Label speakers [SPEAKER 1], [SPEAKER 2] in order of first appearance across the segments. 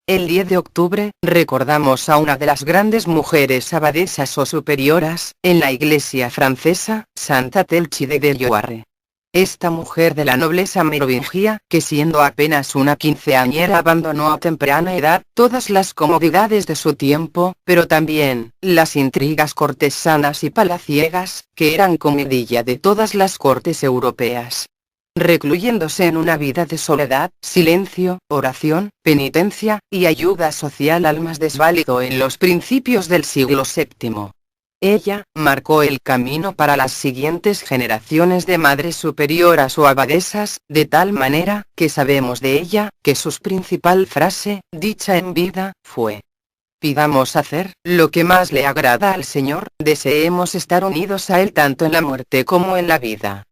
[SPEAKER 1] El 10 de octubre, recordamos a una de las grandes mujeres abadesas o superioras, en la iglesia francesa, Santa Telchide de Loire. Esta mujer de la nobleza merovingia, que siendo apenas una quinceañera abandonó a temprana edad todas las comodidades de su tiempo, pero también, las intrigas cortesanas y palaciegas, que eran comidilla de todas las cortes europeas. Recluyéndose en una vida de soledad, silencio, oración, penitencia, y ayuda social al más desválido en los principios del siglo VII. Ella, marcó el camino para las siguientes generaciones de madres superioras o abadesas, de tal manera, que sabemos de ella, que su principal frase, dicha en vida, fue: pidamos hacer lo que más le agrada al Señor, deseemos estar unidos a Él tanto en la muerte como en la vida.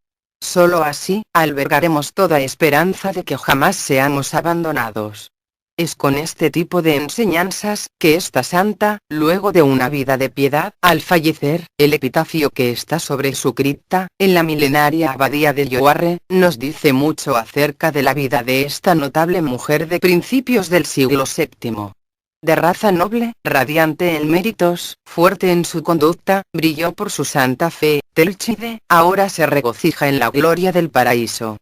[SPEAKER 1] Solo así, albergaremos toda esperanza de que jamás seamos abandonados. Es con este tipo de enseñanzas, que esta santa, luego de una vida de piedad, al fallecer, el epitafio que está sobre su cripta, en la milenaria abadía de Loire, nos dice mucho acerca de la vida de esta notable mujer de principios del siglo VII. De raza noble, radiante en méritos, fuerte en su conducta, brilló por su santa fe, Telchide, ahora se regocija en la gloria del paraíso.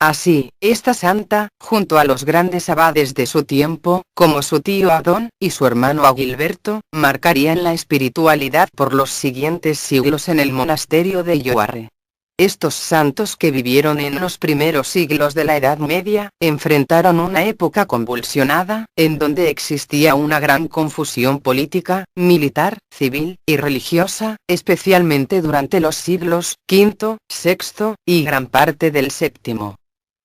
[SPEAKER 1] Así, esta santa, junto a los grandes abades de su tiempo, como su tío Adón, y su hermano Agilberto, marcarían la espiritualidad por los siguientes siglos en el monasterio de Loire. Estos santos que vivieron en los primeros siglos de la Edad Media, enfrentaron una época convulsionada, en donde existía una gran confusión política, militar, civil, y religiosa, especialmente durante los siglos V, VI, y gran parte del VII.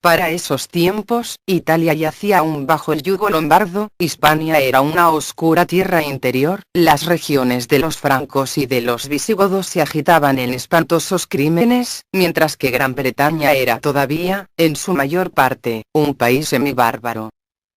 [SPEAKER 1] Para esos tiempos, Italia yacía aún bajo el yugo lombardo, Hispania era una oscura tierra interior, las regiones de los francos y de los visigodos se agitaban en espantosos crímenes, mientras que Gran Bretaña era todavía, en su mayor parte, un país semibárbaro.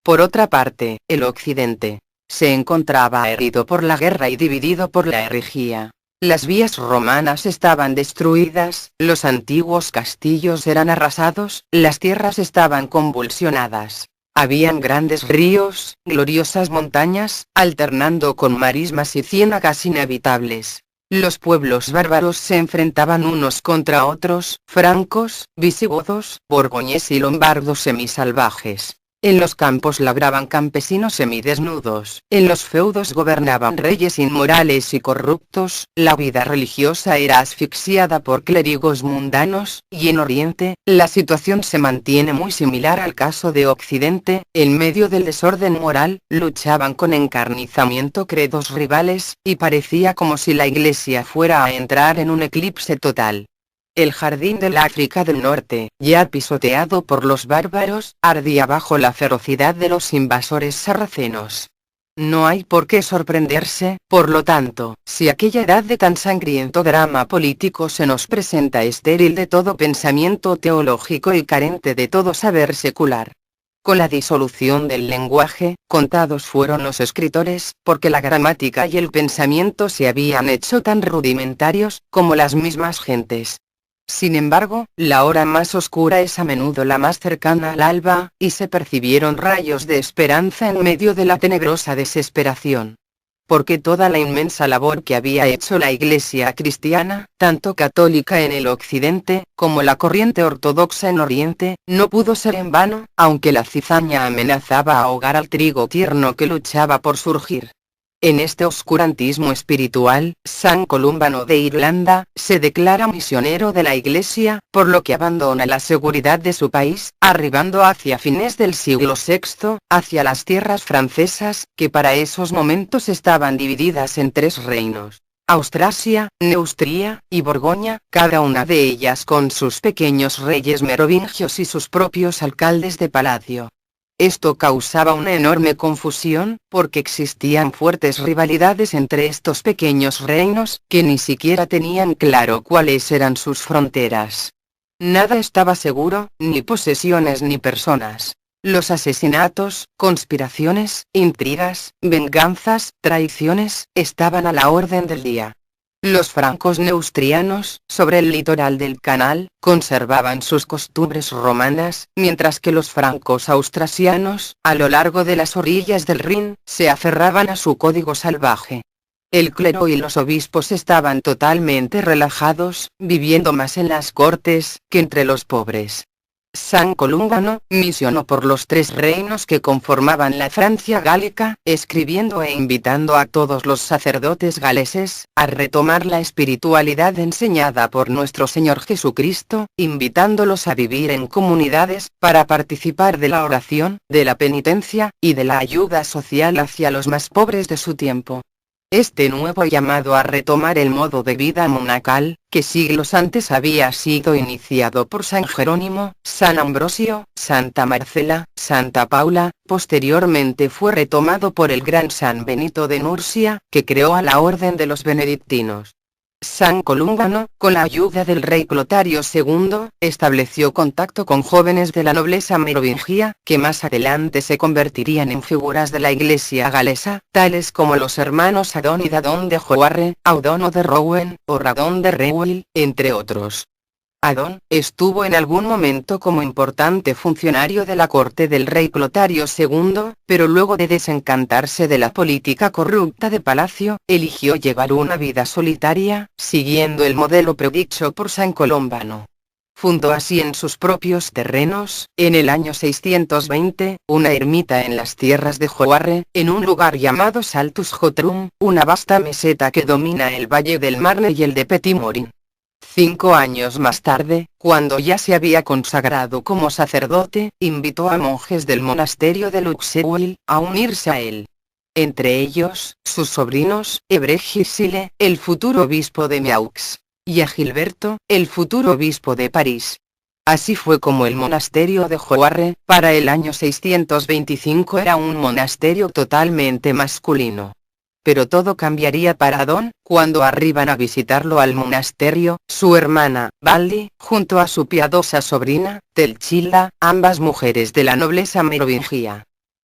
[SPEAKER 1] Por otra parte, el occidente se encontraba herido por la guerra y dividido por la herejía. Las vías romanas estaban destruidas, los antiguos castillos eran arrasados, las tierras estaban convulsionadas. Habían grandes ríos, gloriosas montañas, alternando con marismas y ciénagas inhabitables. Los pueblos bárbaros se enfrentaban unos contra otros, francos, visigodos, borgoñes y lombardos semisalvajes. En los campos labraban campesinos semidesnudos, en los feudos gobernaban reyes inmorales y corruptos, la vida religiosa era asfixiada por clérigos mundanos, y en Oriente, la situación se mantiene muy similar al caso de Occidente, en medio del desorden moral, luchaban con encarnizamiento credos rivales, y parecía como si la Iglesia fuera a entrar en un eclipse total. El jardín del África del Norte, ya pisoteado por los bárbaros, ardía bajo la ferocidad de los invasores sarracenos. No hay por qué sorprenderse, por lo tanto, si aquella edad de tan sangriento drama político se nos presenta estéril de todo pensamiento teológico y carente de todo saber secular. Con la disolución del lenguaje, contados fueron los escritores, porque la gramática y el pensamiento se habían hecho tan rudimentarios, como las mismas gentes. Sin embargo, la hora más oscura es a menudo la más cercana al alba, y se percibieron rayos de esperanza en medio de la tenebrosa desesperación. Porque toda la inmensa labor que había hecho la Iglesia cristiana, tanto católica en el Occidente, como la corriente ortodoxa en Oriente, no pudo ser en vano, aunque la cizaña amenazaba ahogar al trigo tierno que luchaba por surgir. En este oscurantismo espiritual, San Colúmbano de Irlanda, se declara misionero de la Iglesia, por lo que abandona la seguridad de su país, arribando hacia fines del siglo VI, hacia las tierras francesas, que para esos momentos estaban divididas en 3 reinos: Austrasia, Neustria, y Borgoña, cada una de ellas con sus pequeños reyes merovingios y sus propios alcaldes de palacio. Esto causaba una enorme confusión, porque existían fuertes rivalidades entre estos pequeños reinos, que ni siquiera tenían claro cuáles eran sus fronteras. Nada estaba seguro, ni posesiones ni personas. Los asesinatos, conspiraciones, intrigas, venganzas, traiciones, estaban a la orden del día. Los francos neustrianos, sobre el litoral del canal, conservaban sus costumbres romanas, mientras que los francos austrasianos, a lo largo de las orillas del Rin, se aferraban a su código salvaje. El clero y los obispos estaban totalmente relajados, viviendo más en las cortes, que entre los pobres. San Columban misionó por los 3 reinos que conformaban la Francia gálica, escribiendo e invitando a todos los sacerdotes galeses, a retomar la espiritualidad enseñada por nuestro Señor Jesucristo, invitándolos a vivir en comunidades, para participar de la oración, de la penitencia, y de la ayuda social hacia los más pobres de su tiempo. Este nuevo llamado a retomar el modo de vida monacal, que siglos antes había sido iniciado por San Jerónimo, San Ambrosio, Santa Marcela, Santa Paula, posteriormente fue retomado por el gran San Benito de Nursia, que creó a la orden de los benedictinos. San Columban, con la ayuda del rey Clotario II, estableció contacto con jóvenes de la nobleza merovingia, que más adelante se convertirían en figuras de la iglesia galesa, tales como los hermanos Adón y Dadón de Joarre, Audono de Rouen, o Radón de Reuil, entre otros. Adón estuvo en algún momento como importante funcionario de la corte del rey Clotario II, pero luego de desencantarse de la política corrupta de palacio, eligió llevar una vida solitaria, siguiendo el modelo predicho por San Columban. Fundó así en sus propios terrenos, en el año 620, una ermita en las tierras de Joarre, en un lugar llamado Saltus Jotrum, una vasta meseta que domina el valle del Marne y el de Petit Morin. 5 años más tarde, cuando ya se había consagrado como sacerdote, invitó a monjes del monasterio de Luxeuil a unirse a él. Entre ellos, sus sobrinos, Ebregisile, el futuro obispo de Meaux, y a Gilberto, el futuro obispo de París. Así fue como el monasterio de Joarre, para el año 625 era un monasterio totalmente masculino. Pero todo cambiaría para Adón, cuando arriban a visitarlo al monasterio, su hermana, Baldi, junto a su piadosa sobrina, Telchilda, ambas mujeres de la nobleza merovingia.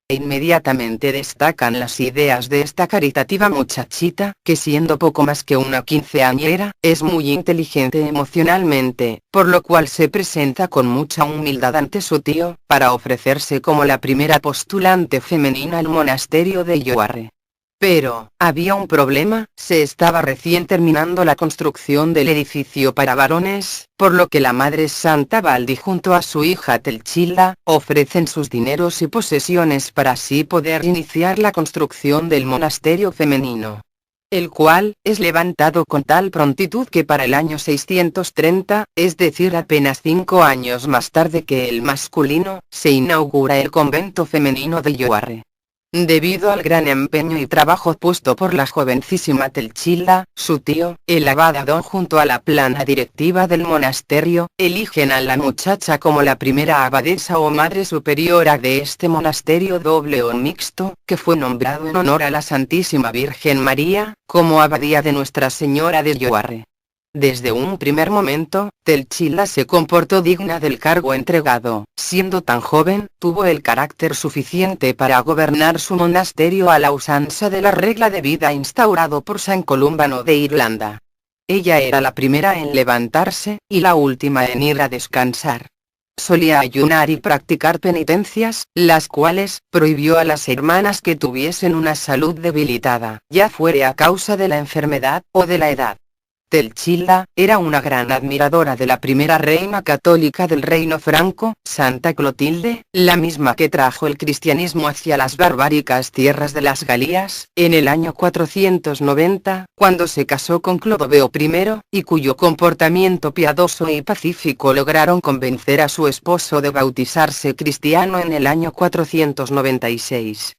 [SPEAKER 1] Inmediatamente destacan las ideas de esta caritativa muchachita, que siendo poco más que una quinceañera, es muy inteligente emocionalmente, por lo cual se presenta con mucha humildad ante su tío, para ofrecerse como la primera postulante femenina al monasterio de Joarre. Pero, había un problema, se estaba recién terminando la construcción del edificio para varones, por lo que la Madre Santa Baldi junto a su hija Telchilda, ofrecen sus dineros y posesiones para así poder iniciar la construcción del monasterio femenino, el cual es levantado con tal prontitud que para el año 630, es decir apenas 5 años más tarde que el masculino, se inaugura el convento femenino de Joarre. Debido al gran empeño y trabajo puesto por la jovencísima Telchilda, su tío, el abad Adón junto a la plana directiva del monasterio, eligen a la muchacha como la primera abadesa o madre superiora de este monasterio doble o mixto, que fue nombrado en honor a la Santísima Virgen María, como abadía de Nuestra Señora de Joarre. Desde un primer momento, Telchilda se comportó digna del cargo entregado, siendo tan joven, tuvo el carácter suficiente para gobernar su monasterio a la usanza de la regla de vida instaurado por San Columban de Irlanda. Ella era la primera en levantarse, y la última en ir a descansar. Solía ayunar y practicar penitencias, las cuales prohibió a las hermanas que tuviesen una salud debilitada, ya fuere a causa de la enfermedad o de la edad. Telchilda era una gran admiradora de la primera reina católica del reino franco, Santa Clotilde, la misma que trajo el cristianismo hacia las barbáricas tierras de las Galías, en el año 490, cuando se casó con Clodoveo I, y cuyo comportamiento piadoso y pacífico lograron convencer a su esposo de bautizarse cristiano en el año 496.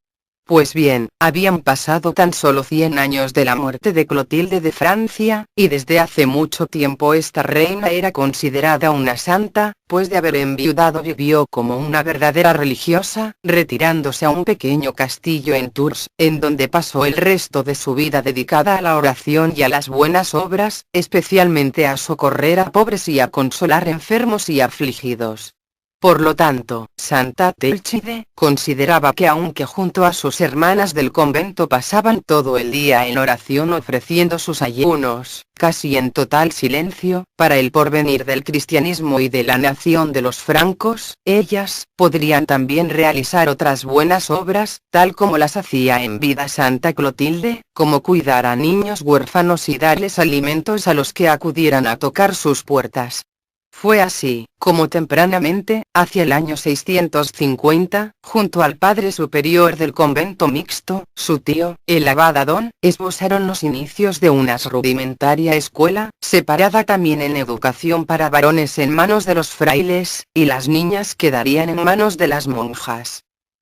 [SPEAKER 1] Pues bien, habían pasado tan solo 100 años de la muerte de Clotilde de Francia, y desde hace mucho tiempo esta reina era considerada una santa, pues de haber enviudado vivió como una verdadera religiosa, retirándose a un pequeño castillo en Tours, en donde pasó el resto de su vida dedicada a la oración y a las buenas obras, especialmente a socorrer a pobres y a consolar enfermos y afligidos. Por lo tanto, Santa Telchide consideraba que aunque junto a sus hermanas del convento pasaban todo el día en oración ofreciendo sus ayunos, casi en total silencio, para el porvenir del cristianismo y de la nación de los francos, ellas podrían también realizar otras buenas obras, tal como las hacía en vida Santa Clotilde, como cuidar a niños huérfanos y darles alimentos a los que acudieran a tocar sus puertas. Fue así, como tempranamente, hacia el año 650, junto al padre superior del convento mixto, su tío, el abad Adón, esbozaron los inicios de una rudimentaria escuela, separada también en educación para varones en manos de los frailes, y las niñas quedarían en manos de las monjas.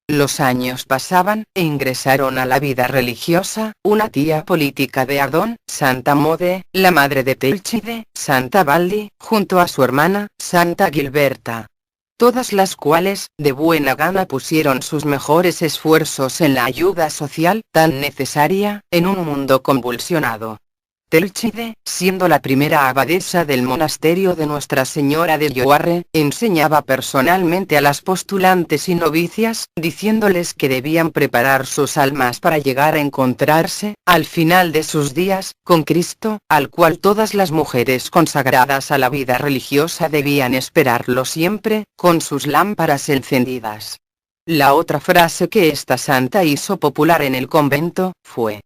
[SPEAKER 1] Los años pasaban, e ingresaron a la vida religiosa, una tía política de Adón, Santa Mode, la madre de Telchide, Santa Baldi, junto a su hermana, Santa Gilberta. Todas las cuales, de buena gana pusieron sus mejores esfuerzos en la ayuda social, tan necesaria, en un mundo convulsionado. Telchide, siendo la primera abadesa del monasterio de Nuestra Señora de Yoarre, enseñaba personalmente a las postulantes y novicias, diciéndoles que debían preparar sus almas para llegar a encontrarse, al final de sus días, con Cristo, al cual todas las mujeres consagradas a la vida religiosa debían esperarlo siempre, con sus lámparas encendidas. La otra frase que esta santa hizo popular en el convento, fue: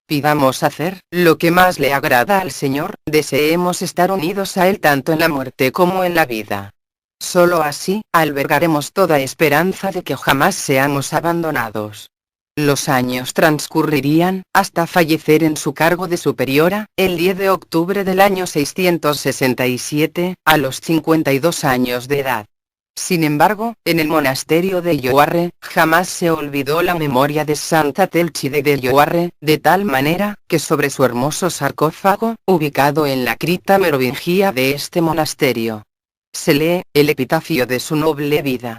[SPEAKER 1] pidamos hacer lo que más le agrada al Señor, deseemos estar unidos a Él tanto en la muerte como en la vida. Solo así, albergaremos toda esperanza de que jamás seamos abandonados. Los años transcurrirían, hasta fallecer en su cargo de superiora, el 10 de octubre del año 667, a los 52 años de edad. Sin embargo, en el monasterio de Yoarre, jamás se olvidó la memoria de Santa Telchide de Yoarre, de tal manera, que sobre su hermoso sarcófago, ubicado en la cripta merovingia de este monasterio, se lee el epitafio de su noble vida.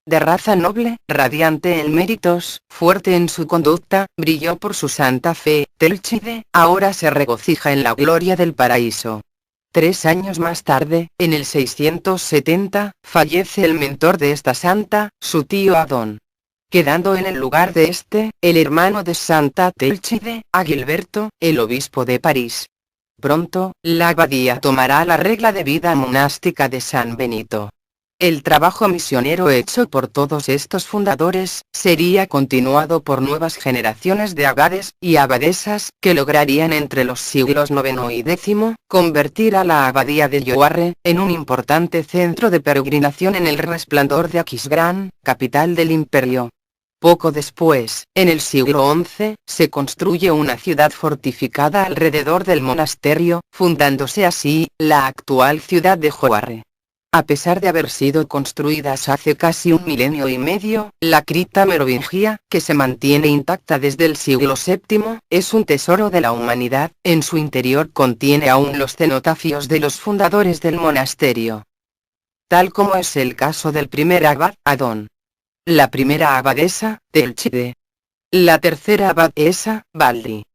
[SPEAKER 1] De raza noble, radiante en méritos, fuerte en su conducta, brilló por su santa fe, Telchide, ahora se regocija en la gloria del paraíso. 3 años más tarde, en el 670, fallece el mentor de esta santa, su tío Adón, quedando en el lugar de este, el hermano de Santa Telchide, Agilberto, el obispo de París. Pronto, la abadía tomará la regla de vida monástica de San Benito. El trabajo misionero hecho por todos estos fundadores, sería continuado por nuevas generaciones de abades y abadesas, que lograrían entre los siglos IX y X, convertir a la abadía de Yoarre, en un importante centro de peregrinación en el resplandor de Aquisgrán, capital del imperio. Poco después, en el siglo XI, se construye una ciudad fortificada alrededor del monasterio, fundándose así, la actual ciudad de Yoarre. A pesar de haber sido construidas hace casi 1 milenio y medio, la cripta merovingia, que se mantiene intacta desde el siglo VII, es un tesoro de la humanidad. En su interior contiene aún los cenotafios de los fundadores del monasterio, tal como es el caso del primer abad, Adón; la primera abadesa, Telchide; la tercera abadesa, Baldi;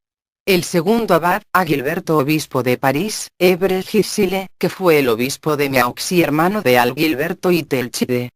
[SPEAKER 1] el segundo abad, Agilberto, obispo de París, Évre Gisile, que fue el obispo de Meaux y hermano de Agilberto y Telchide;